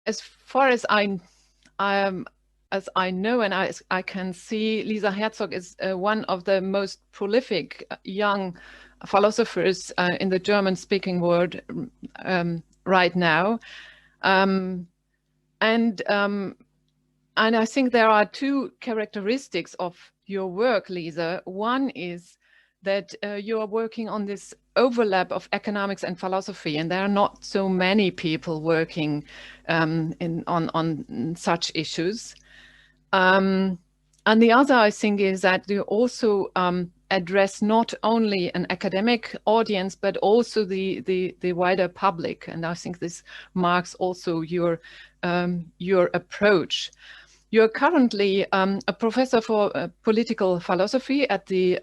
as far as I know, and I can see, Lisa Herzog is one of the most prolific young philosophers in the German-speaking world right now, and I think there are two characteristics of your work, Lisa. One is that you are working on this overlap of economics and philosophy, and there are not so many people working on such issues. And the other, I think, is that you also address not only an academic audience, but also the wider public. And I think this marks also your approach. You're currently a professor for political philosophy at the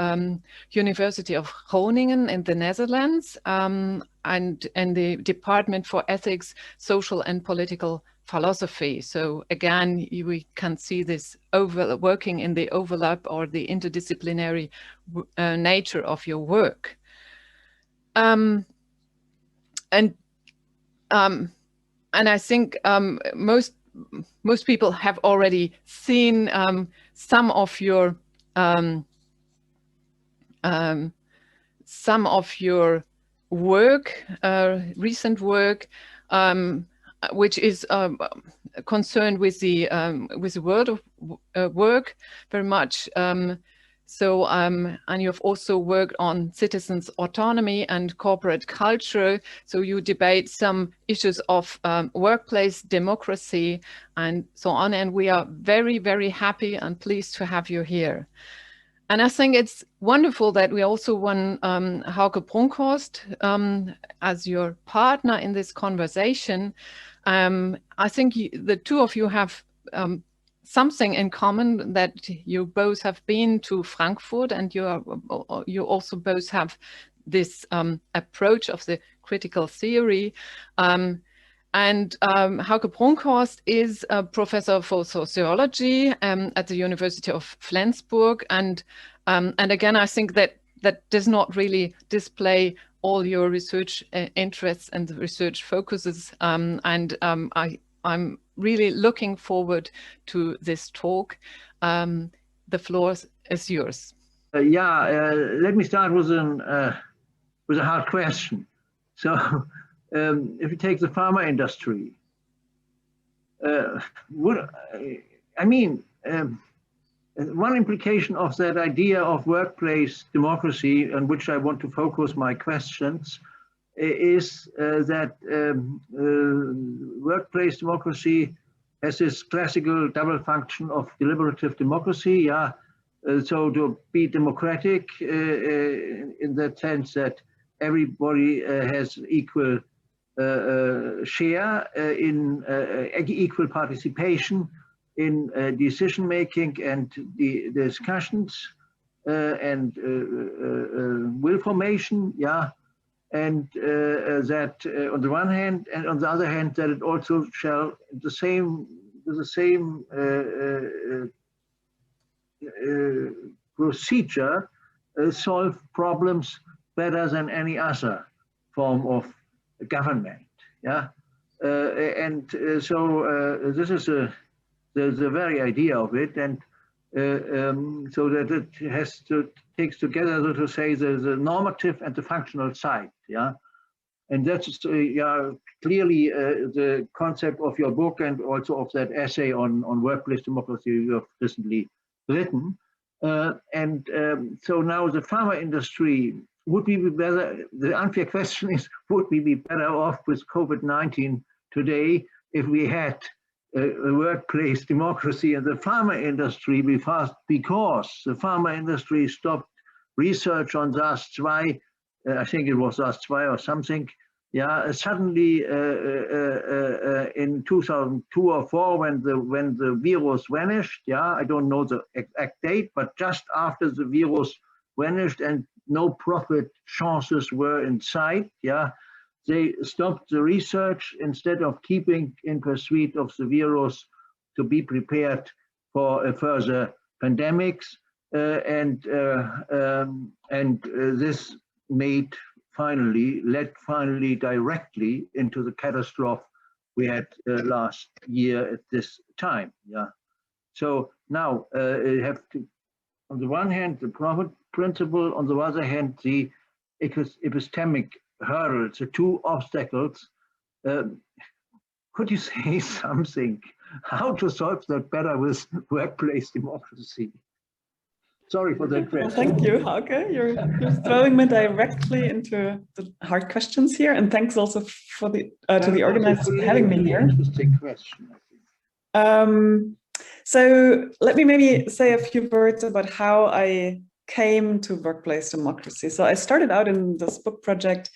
University of Groningen in the Netherlands, and the Department for Ethics, Social and Political Philosophy. So again, we can see this working in the overlap or the interdisciplinary nature of your work. And I think most people have already seen some of your work, recent work, which is concerned with the world of work very much. And you've also worked on citizens' autonomy and corporate culture. So you debate some issues of workplace democracy and so on. And we are very, very happy and pleased to have you here. And I think it's wonderful that we also won Hauke Brunkhorst as your partner in this conversation. I think the two of you have something in common, that you both have been to Frankfurt, and you also both have this approach of the critical theory. And Hauke Brunkhorst is a professor for sociology at the University of Flensburg, and again, I think that does not really display all your research interests and research focuses, I'm really looking forward to this talk. The floor is yours. Let me start with a hard question. So, if you take the pharma industry, one implication of that idea of workplace democracy, on which I want to focus my questions, is that workplace democracy has this classical double function of deliberative democracy. So to be democratic in that sense that everybody has equal share in equal participation in decision making and the discussions and will formation. And that on the one hand, and on the other hand, that it also shall the same procedure solve problems better than any other form of government. This is the very idea of it, and so that it takes together, so to say, the normative and the functional side. And that's clearly the concept of your book, and also of that essay on workplace democracy you have recently written. So now the pharma industry, would we be better? The unfair question is, would we be better off with COVID-19 today if we had a workplace democracy in the pharma industry, because the pharma industry stopped research on SARS-2, I think it was SARS-2 or something. Suddenly in 2002 or 4, when the virus vanished. I don't know the exact date, but just after the virus vanished and no profit chances were in sight. They stopped the research instead of keeping in pursuit of the virus to be prepared for further pandemics, and this led finally directly into the catastrophe we had last year at this time. Yeah. So now you have to, on the one hand, the profit principle, on the other hand, the epistemic hurdles, the two obstacles. Could you say something how to solve that better with workplace democracy? Sorry for that question. Well, thank you, Hauke. You're throwing me directly into the hard questions here, and thanks also for the to the organizers for having me here. Interesting question, I think. So let me maybe say a few words about how I came to workplace democracy. So I started out in this book project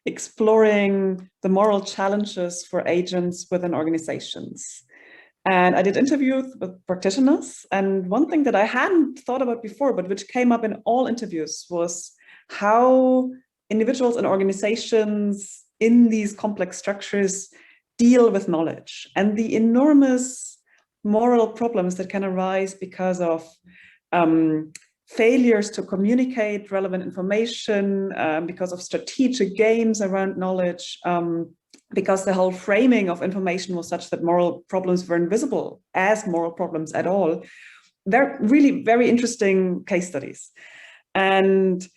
exploring the moral challenges for agents within organizations. And I did interviews with practitioners. And one thing that I hadn't thought about before, but which came up in all interviews, was how individuals and organizations in these complex structures deal with knowledge and the enormous moral problems that can arise because of failures to communicate relevant information, because of strategic games around knowledge, because the whole framing of information was such that moral problems were invisible as moral problems at all. They're really very interesting case studies. And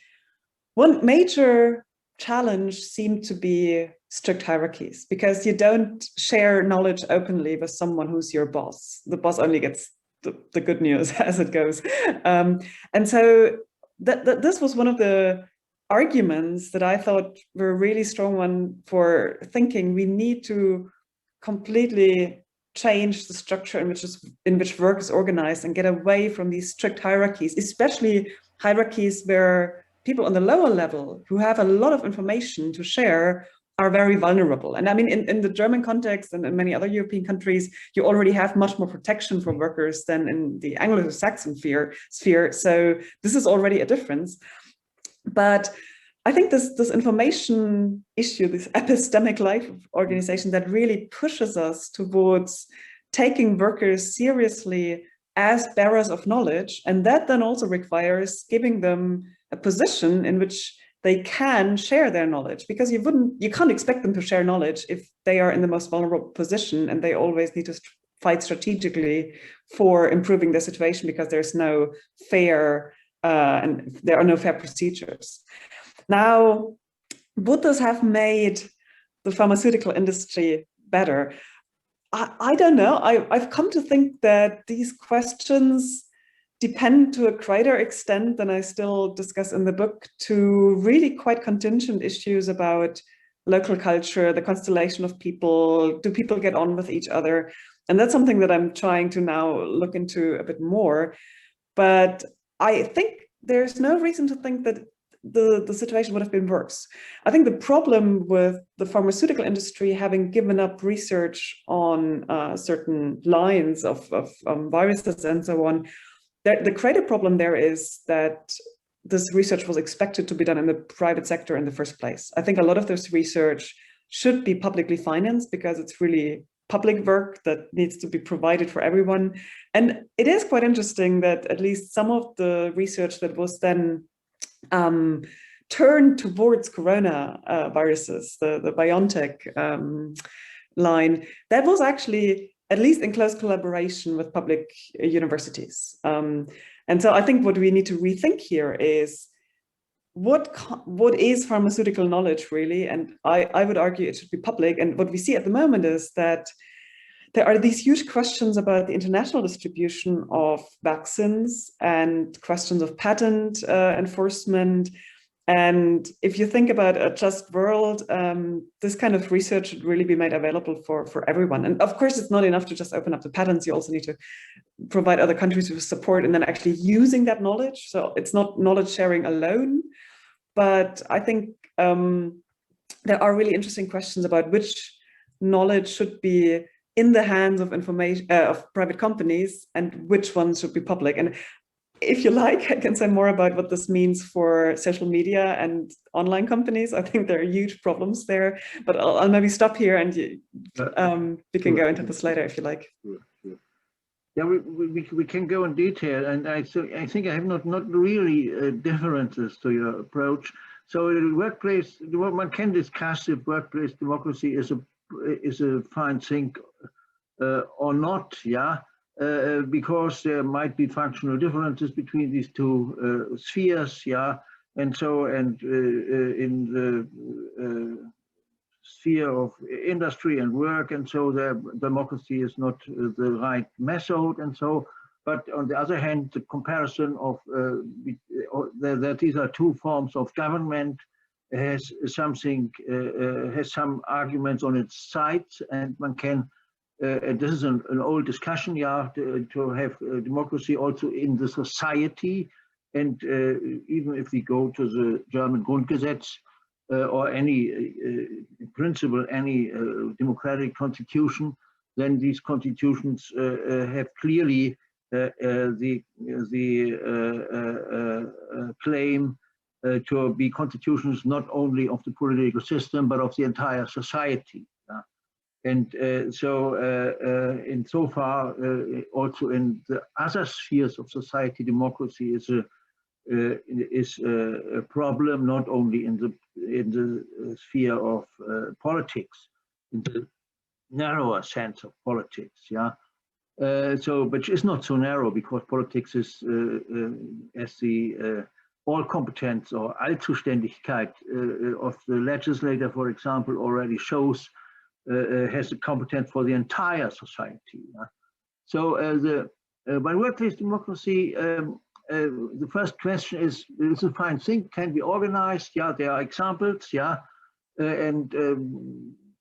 one major challenge seemed to be strict hierarchies, because you don't share knowledge openly with someone who's your boss. The boss only gets the good news as it goes. And so this was one of the arguments that I thought were a really strong one for thinking we need to completely change the structure in which work is organized and get away from these strict hierarchies, especially hierarchies where people on the lower level who have a lot of information to share are very vulnerable. And I mean, in the German context and in many other European countries, you already have much more protection for workers than in the Anglo-Saxon sphere. So this is already a difference. But I think this information issue, this epistemic life of organization that really pushes us towards taking workers seriously as bearers of knowledge, and that then also requires giving them a position in which they can share their knowledge, because you can't expect them to share knowledge if they are in the most vulnerable position and they always need to fight strategically for improving their situation because there's no fair and there are no fair procedures. Now, would this have made the pharmaceutical industry better? I don't know. I've come to think that these questions depend to a greater extent than I still discuss in the book to really quite contingent issues about local culture, the constellation of people, do people get on with each other? And that's something that I'm trying to now look into a bit more. But I think there's no reason to think that the situation would have been worse. I think the problem with the pharmaceutical industry having given up research on certain lines of viruses and so on, the greater problem there is that this research was expected to be done in the private sector in the first place. I think a lot of this research should be publicly financed because it's really public work that needs to be provided for everyone. And it is quite interesting that at least some of the research that was then turned towards corona viruses, the BioNTech line, that was actually at least in close collaboration with public universities. And so I think what we need to rethink here is what is pharmaceutical knowledge really? And I would argue it should be public. And what we see at the moment is that there are these huge questions about the international distribution of vaccines and questions of patent enforcement. And if you think about a just world, this kind of research should really be made available for everyone. And of course, it's not enough to just open up the patents. You also need to provide other countries with support and then actually using that knowledge. So it's not knowledge sharing alone, but I think there are really interesting questions about which knowledge should be in the hands of of private companies and which ones should be public. And if you like, I can say more about what this means for social media and online companies. I think there are huge problems there, but I'll maybe stop here and you can go into this later if you like. Sure. Yeah, we can go in detail, and I think I have not really differences to your approach. So the workplace, one can discuss if workplace democracy is a is a fine thing or not, yeah, because there might be functional differences between these two spheres, yeah, and so, and in the sphere of industry and work, and so the democracy is not the right method, and so. But on the other hand, the comparison of that these are two forms of government has something, has some arguments on its sides, and one can, and this is an old discussion, yeah, to have democracy also in the society, and even if we go to the German Grundgesetz or any in principle, any democratic constitution, then these constitutions have clearly the claim to be constitutions not only of the political system but of the entire society. And so insofar also in the other spheres of society, democracy is a problem not only in the sphere of politics, in the narrower sense of politics, yeah. So, but it's not so narrow, because politics is, as the all competence or Allzuständigkeit of the legislator, for example, already shows, has a competence for the entire society. Yeah? So, by workplace democracy, the first question is, it's a fine thing, can be organized? Yeah, there are examples, yeah, and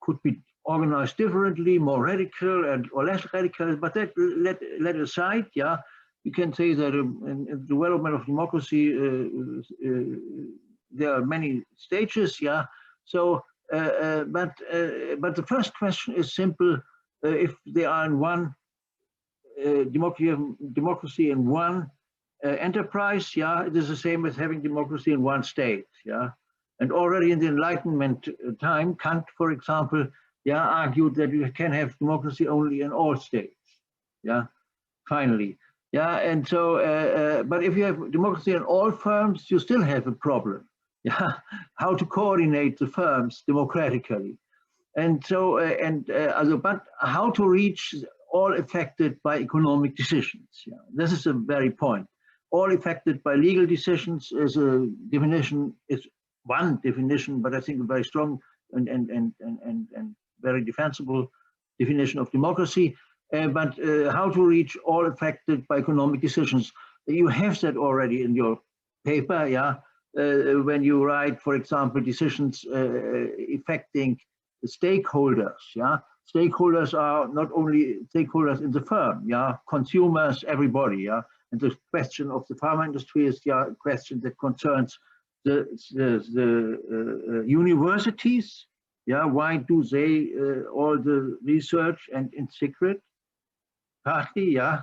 could be organized differently, more radical and or less radical, but that let aside, yeah, you can say that in the development of democracy, there are many stages, yeah. So, but the first question is simple: if they are in one democracy in one enterprise, yeah, it is the same as having democracy in one state, yeah. And already in the Enlightenment time, Kant, for example, yeah, argued that you can have democracy only in all states, yeah, finally. Yeah, and so, but if you have democracy in all firms, you still have a problem, yeah, how to coordinate the firms democratically. And so, but how to reach all affected by economic decisions, yeah, this is a very point. All affected by legal decisions is a definition, is one definition, but I think a very strong and very defensible definition of democracy. But how to reach all affected by economic decisions? You have that already in your paper, yeah. When you write, for example, decisions affecting the stakeholders, yeah. Stakeholders are not only stakeholders in the firm, yeah, consumers, everybody, yeah. And the question of the pharma industry is, yeah, a question that concerns the universities. Yeah, why do they all the research and in secret, partly, yeah,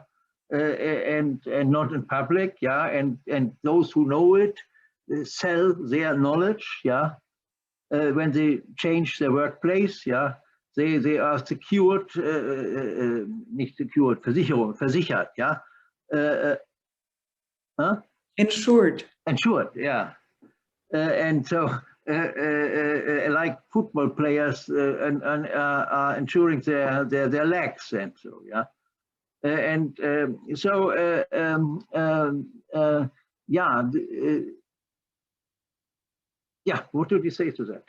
and not in public, yeah, and those who know it sell their knowledge, yeah, when they change their workplace, yeah, they are secured, nicht secured, versichert, yeah, insured, yeah, and so. Like football players and are ensuring their legs, and so, yeah, and so yeah, yeah. What would you say to that?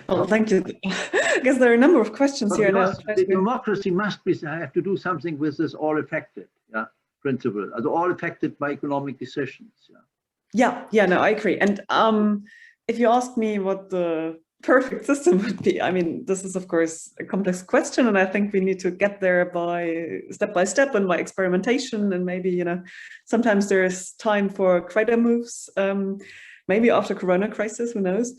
Well, thank you. I guess there are a number of questions here now. The democracy must have to do something with this all affected, yeah, principle, all affected by economic decisions. Yeah, no, I agree. And if you ask me what the perfect system would be, I mean, this is of course a complex question, and I think we need to get there by step and by experimentation, and maybe, you know, sometimes there's time for greater moves, maybe after Corona crisis, who knows.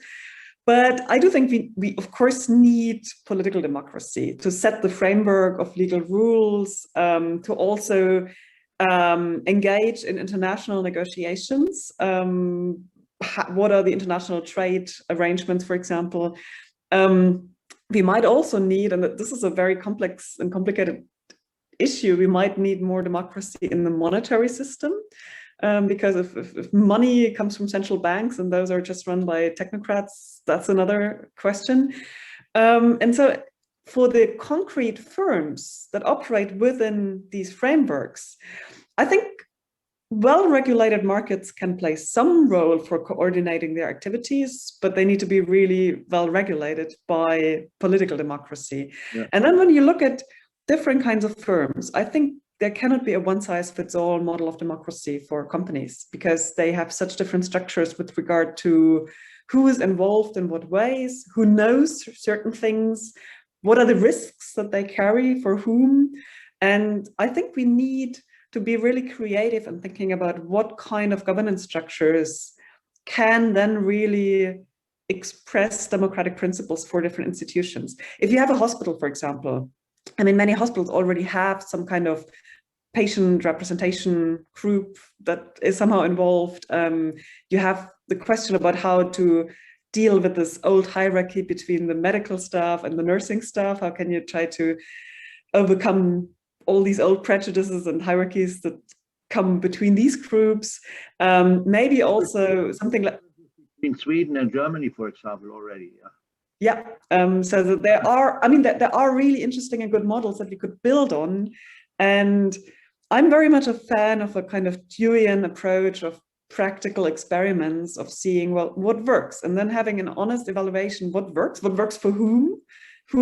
But I do think we of course need political democracy to set the framework of legal rules, to also engage in international negotiations. What are the international trade arrangements, for example? We might also need, and this is a very complex and complicated issue, we might need more democracy in the monetary system, because if money comes from central banks and those are just run by technocrats, that's another question. And so for the concrete firms that operate within these frameworks, I think well-regulated markets can play some role for coordinating their activities, but they need to be really well-regulated by political democracy. Yeah. And then when you look at different kinds of firms, I think there cannot be a one-size-fits-all model of democracy for companies, because they have such different structures with regard to who is involved in what ways, who knows certain things, what are the risks that they carry for whom. And I think we need to be really creative in thinking about what kind of governance structures can then really express democratic principles for different institutions. If you have a hospital, for example, I mean, many hospitals already have some kind of patient representation group that is somehow involved. You have the question about how to deal with this old hierarchy between the medical staff and the nursing staff. How can you try to overcome all these old prejudices and hierarchies that come between these groups? Maybe also something like in Sweden and Germany, for example, already. Yeah. So that there are, I mean, there are really interesting and good models that we could build on. And I'm very much a fan of a kind of Deweyan approach of practical experiments, of seeing, well, what works, and then having an honest evaluation, what works for who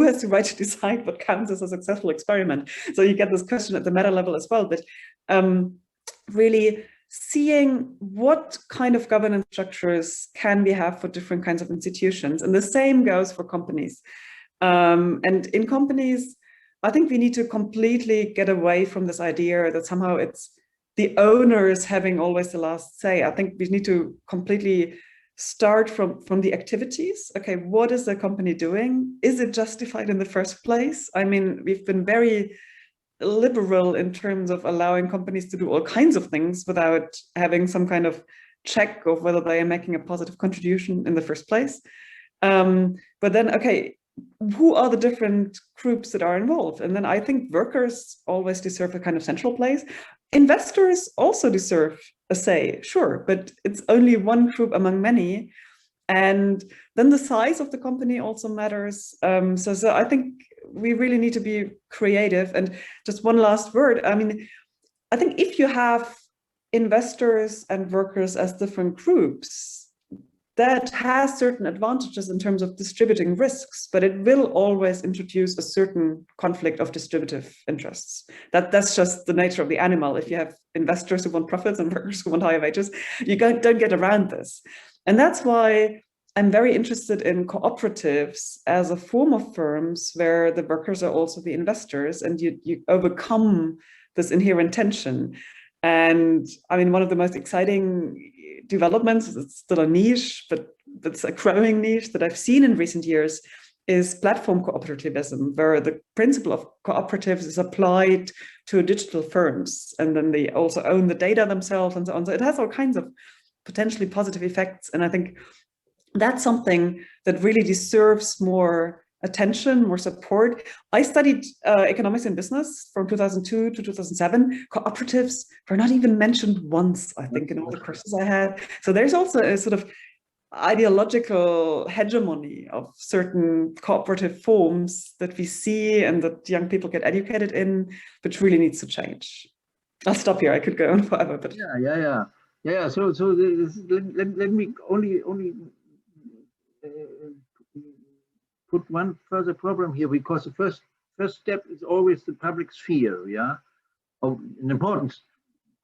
has the right to decide what counts as a successful experiment. So you get this question at the meta level as well, but really seeing what kind of governance structures can we have for different kinds of institutions. And the same goes for companies. And in companies, I think we need to completely get away from this idea that somehow it's the owners having always the last say. I think we need to completely start from the activities. Okay, what is the company doing? Is it justified in the first place? I mean, we've been very liberal in terms of allowing companies to do all kinds of things without having some kind of check of whether they are making a positive contribution in the first place. But then, okay, who are the different groups that are involved? And then I think workers always deserve a kind of central place. Investors also deserve a say, sure, but it's only one group among many. And then the size of the company also matters. So I think we really need to be creative. And just one last word. I mean, I think if you have investors and workers as different groups, that has certain advantages in terms of distributing risks, but it will always introduce a certain conflict of distributive interests. That's just the nature of the animal. If you have investors who want profits and workers who want higher wages, you don't get around this. And that's why I'm very interested in cooperatives as a form of firms where the workers are also the investors, and you overcome this inherent tension. And I mean, one of the most exciting developments, it's still a niche, but it's a growing niche that I've seen in recent years, is platform cooperativism, where the principle of cooperatives is applied to digital firms, and then they also own the data themselves and so on. So it has all kinds of potentially positive effects. And I think that's something that really deserves more attention, more support. I studied economics and business from 2002 to 2007. Cooperatives were not even mentioned once, I think, in all the courses I had. So there's also a sort of ideological hegemony of certain cooperative forms that we see and that young people get educated in, which really needs to change. I'll stop here. I could go on forever, but yeah. So let me only put one further problem here, because the first step is always the public sphere. Yeah, an important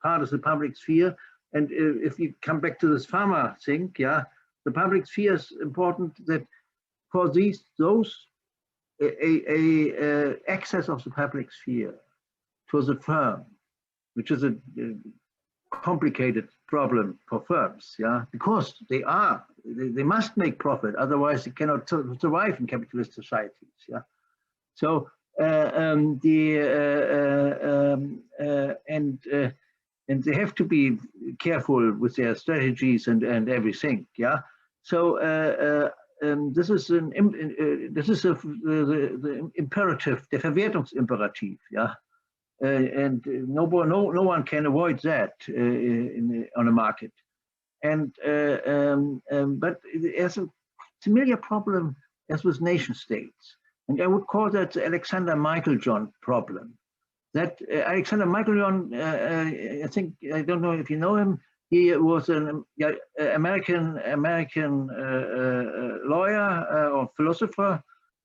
part is the public sphere. And if you come back to this pharma thing, yeah, the public sphere is important, that for those access of the public sphere to the firm, which is a complicated problem for firms, yeah, because they must make profit, otherwise they cannot survive in capitalist societies, yeah. So and they have to be careful with their strategies and everything, yeah. So this is the imperative, the Verwertungsimperativ, yeah. And no one can avoid that on a market. And but there's a similar problem as with nation states. And I would call that the Alexander Michaeljohn problem. That Alexander Michaeljohn, I think, I don't know if you know him, he was an American lawyer or philosopher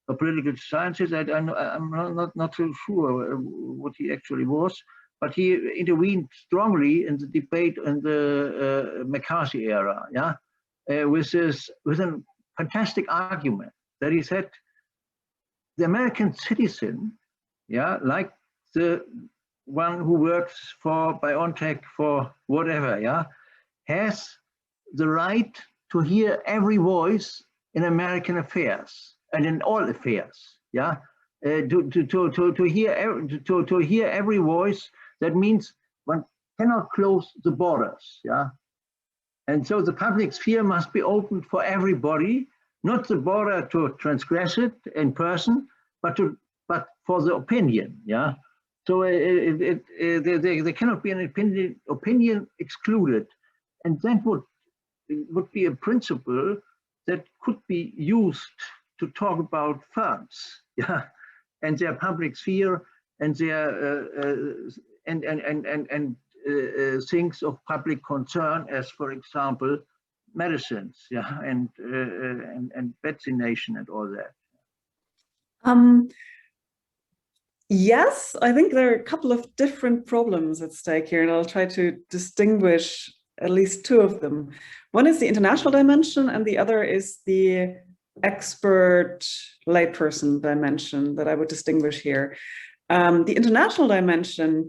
or political scientist. I'm not so sure what he actually was, but he intervened strongly in the debate in the McCarthy era, with a fantastic argument that he said the American citizen, like the one who works for BioNTech, for whatever, has the right to hear every voice in American affairs and in all affairs, to hear every voice. That means one cannot close the borders, and so the public sphere must be open for everybody, not the border to transgress it in person, but for the opinion, So there cannot be an opinion excluded, and that would be a principle that could be used to talk about firms, and their public sphere and their things of public concern, as for example medicines, and vaccination and all that. Yes, I think there are a couple of different problems at stake here, and I'll try to distinguish at least two of them. One is the international dimension, and the other is the expert layperson dimension that I would distinguish here. The international dimension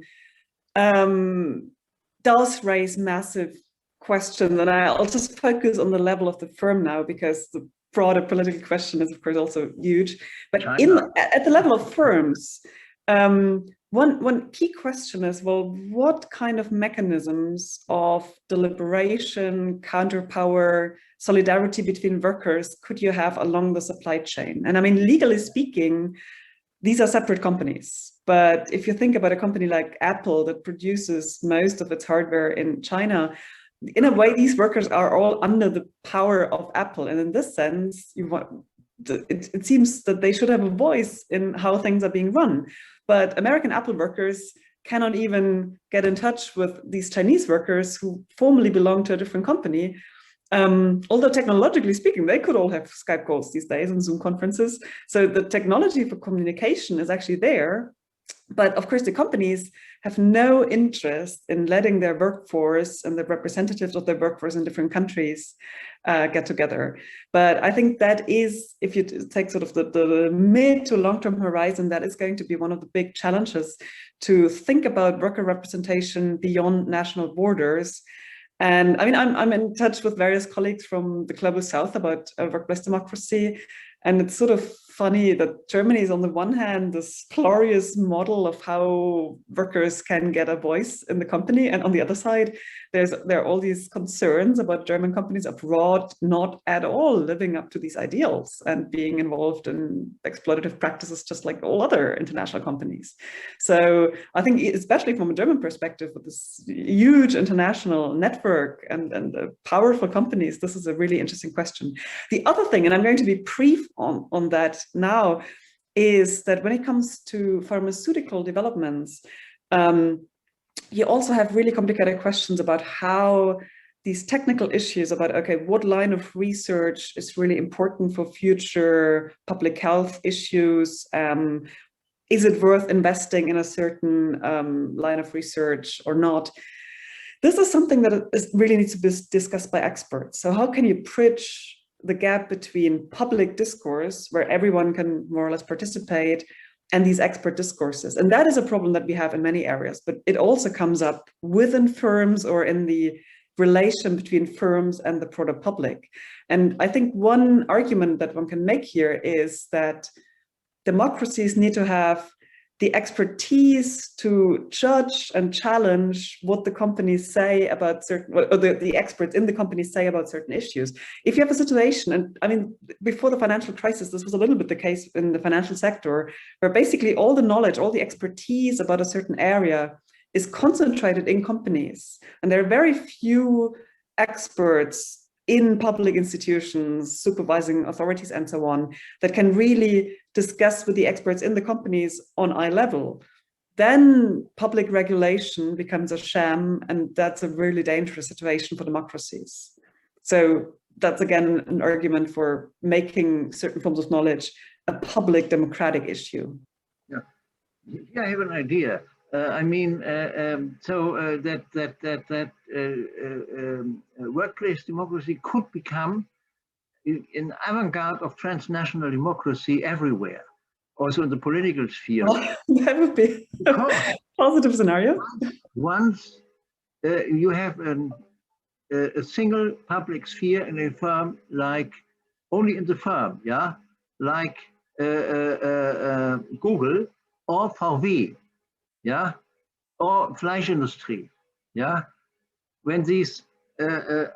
does raise massive questions, and I'll just focus on the level of the firm now, because the broader political question is, of course, also huge. But at the level of firms, one key question is, well, what kind of mechanisms of deliberation, counterpower, solidarity between workers could you have along the supply chain? And I mean, legally speaking, these are separate companies. But if you think about a company like Apple that produces most of its hardware in China, in a way, these workers are all under the power of Apple. And in this sense, it seems that they should have a voice in how things are being run. But American Apple workers cannot even get in touch with these Chinese workers who formerly belong to a different company. Although technologically speaking, they could all have Skype calls these days and Zoom conferences. So the technology for communication is actually there. But of course, the companies have no interest in letting their workforce and the representatives of their workforce in different countries get together. But I think that is, if you take sort of the mid to long-term horizon, that is going to be one of the big challenges, to think about worker representation beyond national borders. And I mean, I'm in touch with various colleagues from the Global South about workplace democracy. And it's sort of funny that Germany is on the one hand this glorious model of how workers can get a voice in the company, and on the other side there are all these concerns about German companies abroad not at all living up to these ideals and being involved in exploitative practices just like all other international companies. So I think, especially from a German perspective, with this huge international network and powerful companies, this is a really interesting question. The other thing, and I'm going to be brief on that now, is that when it comes to pharmaceutical developments, you also have really complicated questions about how these technical issues about, okay, what line of research is really important for future public health issues? Is it worth investing in a certain line of research or not? This is something that really needs to be discussed by experts. So how can you bridge the gap between public discourse, where everyone can more or less participate, and these expert discourses? And that is a problem that we have in many areas, but it also comes up within firms or in the relation between firms and the broader public. And I think one argument that one can make here is that democracies need to have the expertise to judge and challenge what the companies say about certain, or the experts in the companies say about certain issues. If you have a situation, and I mean, before the financial crisis, this was a little bit the case in the financial sector, where basically all the knowledge, all the expertise about a certain area is concentrated in companies. And there are very few experts in public institutions, supervising authorities and so on, that can really discuss with the experts in the companies on eye level, then public regulation becomes a sham, and that's a really dangerous situation for democracies. So that's again an argument for making certain forms of knowledge a public democratic issue. Yeah, I have an idea. I mean, workplace democracy could become an avant-garde of transnational democracy everywhere, also in the political sphere. Well, that would be a positive scenario. Once you have a single public sphere in a firm, like only in the firm, yeah, like Google or VW, yeah, or Fleischindustrie, yeah, when these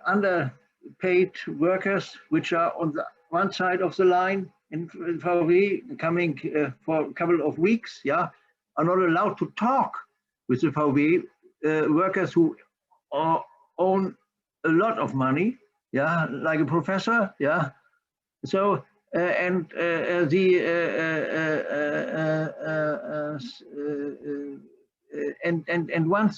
underpaid workers, which are on the one side of the line in VW, coming for a couple of weeks, yeah, are not allowed to talk with the VW workers who own a lot of money, yeah, like a professor, yeah. So and once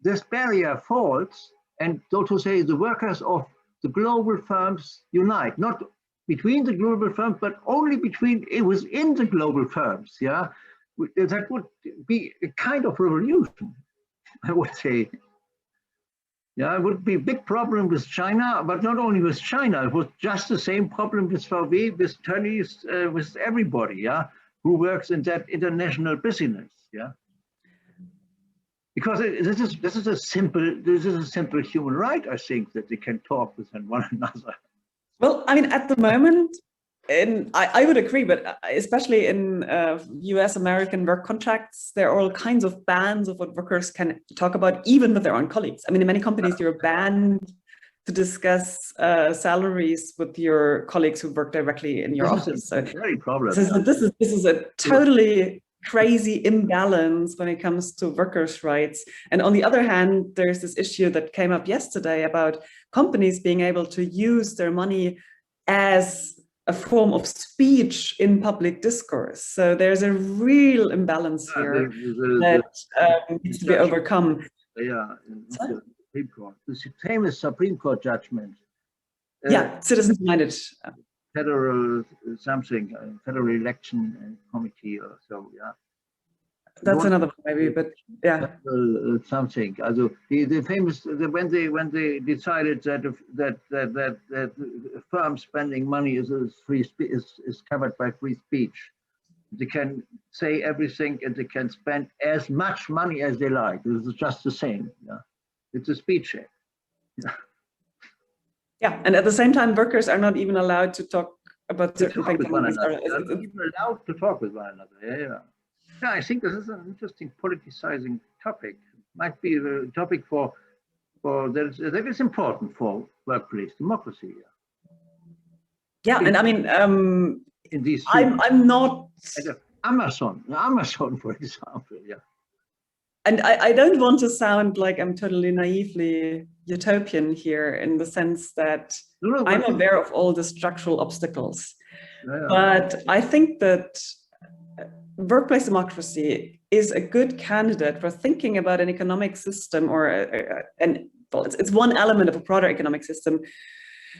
this barrier falls, and so to say, the workers of the global firms unite, not between the global firms, but only within the global firms, yeah, that would be a kind of revolution, I would say. Yeah, it would be a big problem with China, but not only with China. It was just the same problem with VW, with Chinese, with everybody, yeah, who works in that international business, yeah. Because this is a simple human right, I think, that they can talk with one another. Well, I mean, at the moment, I would agree, but especially in US American work contracts, there are all kinds of bans of what workers can talk about, even with their own colleagues. I mean, in many companies, you're banned to discuss salaries with your colleagues who work directly in your office. So very problem. This is a totally crazy imbalance when it comes to workers' rights. And on the other hand, there's this issue that came up yesterday about companies being able to use their money as a form of speech in public discourse. So there's a real imbalance here that needs to be overcome. Yeah, the Supreme Court, the famous Supreme Court judgment. Yeah, Citizens United. Federal something, Federal Election Committee or so, yeah. That's another one maybe, but yeah. Something. Also the famous when they decided that firm spending money is covered by free speech. They can say everything and they can spend as much money as they like. This is just the same. Yeah, it's a speech act. Yeah. Yeah, and at the same time, workers are not even allowed to talk about certain things. They're not even allowed to talk with one another. Yeah. Yeah, I think this is an interesting politicizing topic. Might be a topic that is important for workplace democracy. Yeah, and I mean, in these I'm not Amazon, for example. Yeah. And I don't want to sound like I'm totally naively utopian here in the sense that I'm aware of all the structural obstacles. Yeah. But I think that workplace democracy is a good candidate for thinking about an economic system it's one element of a broader economic system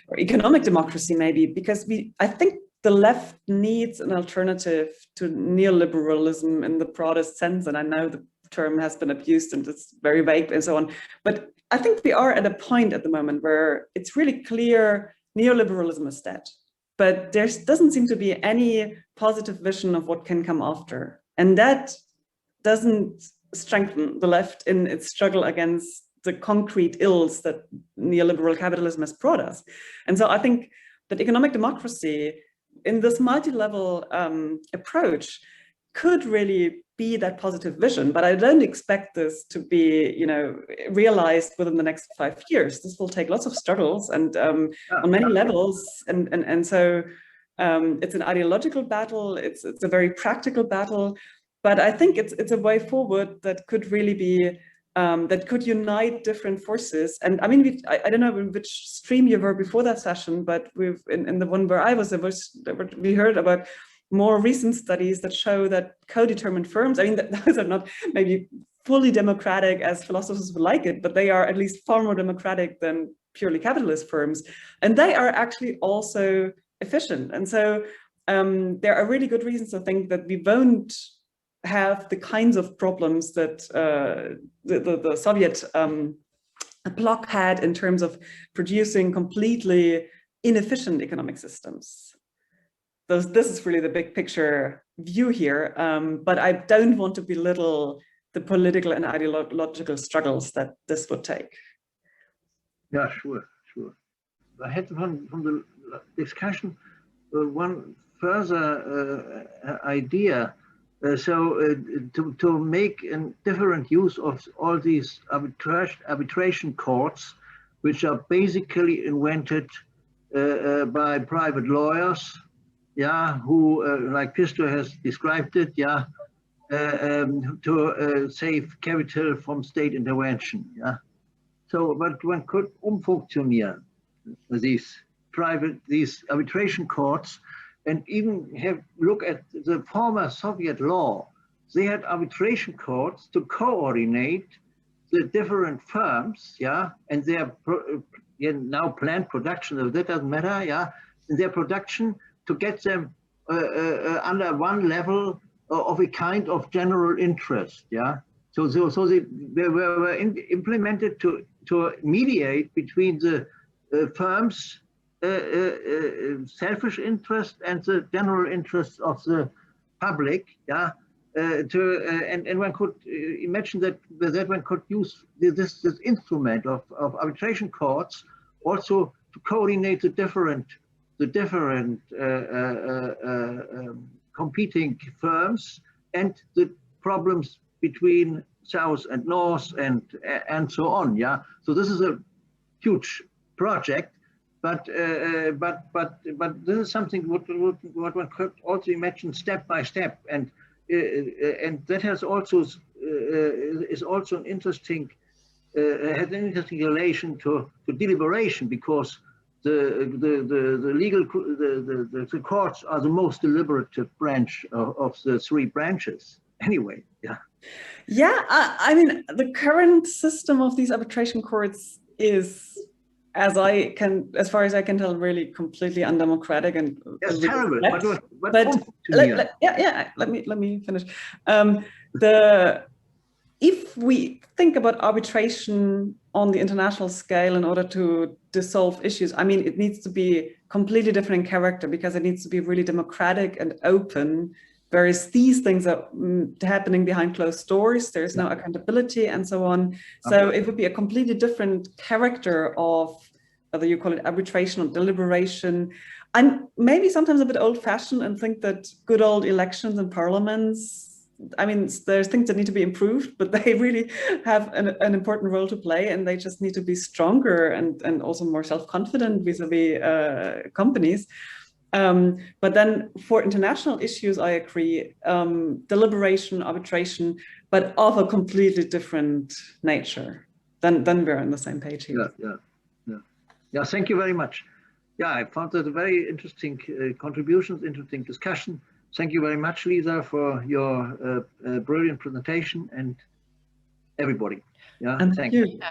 or economic democracy maybe, because I think the left needs an alternative to neoliberalism in the broadest sense. And I know the term has been abused and it's very vague and so on. But I think we are at a point at the moment where it's really clear neoliberalism is dead. But there doesn't seem to be any positive vision of what can come after. And that doesn't strengthen the left in its struggle against the concrete ills that neoliberal capitalism has brought us. And so I think that economic democracy in this multi-level approach could really be that positive vision, but I don't expect this to be, realized within the next 5 years. This will take lots of struggles and on many levels, and so it's an ideological battle. It's a very practical battle, but I think it's a way forward that could really be that could unite different forces. And I mean, I don't know in which stream you were before that session, but we've in the one where I was, we heard about more recent studies that show that co-determined firms, I mean, those are not maybe fully democratic as philosophers would like it, but they are at least far more democratic than purely capitalist firms. And they are actually also efficient. And so there are really good reasons to think that we won't have the kinds of problems that the Soviet bloc had in terms of producing completely inefficient economic systems. This is really the big picture view here, but I don't want to belittle the political and ideological struggles that this would take. Yeah, sure. I had from the discussion one further idea. To make a different use of all these arbitration courts, which are basically invented by private lawyers, yeah, who, like Pisto has described it, yeah, to save capital from state intervention, yeah. So, but one could umfunktionieren these arbitration courts, and even look at the former Soviet law. They had arbitration courts to coordinate the different firms, yeah, and their now planned production, so that doesn't matter, yeah, and their production to get them under one level of a kind of general interest, yeah. So they were implemented to mediate between the firms' selfish interest and the general interest of the public, yeah. And one could imagine that one could use this instrument of arbitration courts also to coordinate the different competing firms and the problems between South and North and so on, yeah. So this is a huge project. But this is something what one could also imagine step by step, and that has also is also an interesting has an interesting relation to deliberation, because the legal the courts are the most deliberative branch of the three branches anyway. Yeah. Yeah, I mean, the current system of these arbitration courts is, as far as I can tell, really completely undemocratic and it's terrible. But let me finish. If we think about arbitration on the international scale in order to dissolve issues, I mean, it needs to be completely different in character, because it needs to be really democratic and open. Whereas these things are happening behind closed doors, there's no accountability and so on. So it would be a completely different character of, whether you call it arbitration or deliberation. I'm maybe sometimes a bit old-fashioned and think that good old elections and parliaments, I mean, there's things that need to be improved, but they really have an important role to play, and they just need to be stronger and also more self-confident vis-a-vis companies. But then for international issues, I agree, deliberation, arbitration, but of a completely different nature. Then we're on the same page here. Yeah, thank you very much. Yeah, I found that a very interesting contributions, interesting discussion. Thank you very much, Lisa, for your brilliant presentation, and everybody. Yeah, and thank you.